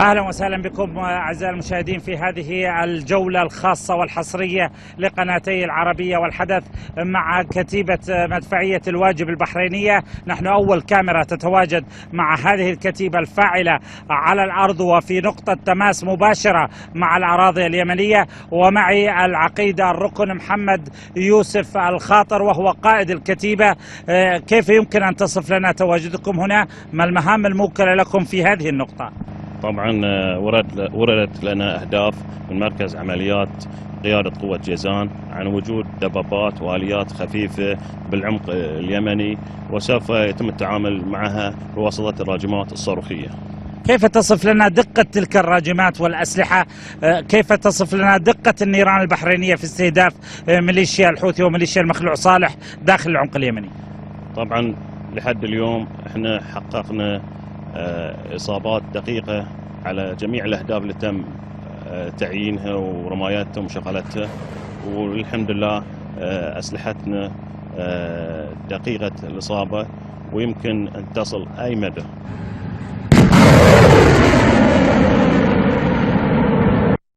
أهلا وسهلا بكم أعزائي المشاهدين في هذه الجولة الخاصة والحصرية لقناتي العربية والحدث مع كتيبة مدفعية الواجب البحرينية. نحن أول كاميرا تتواجد مع هذه الكتيبة الفاعلة على الأرض وفي نقطة تماس مباشرة مع الأراضي اليمنية، ومعي العقيد الركن محمد يوسف الخاطر وهو قائد الكتيبة. كيف يمكن أن تصف لنا تواجدكم هنا؟ ما المهام الموكلة لكم في هذه النقطة؟ طبعا وردت لنا أهداف من مركز عمليات قيادة قوة جيزان عن وجود دبابات وآليات خفيفة بالعمق اليمني، وسوف يتم التعامل معها بواسطة الراجمات الصاروخية. كيف تصف لنا دقة تلك الراجمات والأسلحة؟ كيف تصف لنا دقة النيران البحرينية في استهداف ميليشيا الحوثي وميليشيا المخلوع صالح داخل العمق اليمني؟ طبعا لحد اليوم احنا حققنا إصابات دقيقة على جميع الأهداف اللي تم تعيينها ورماياتها ومشغلتها، والحمد لله أسلحتنا دقيقة الإصابة ويمكن أن تصل أي مدى.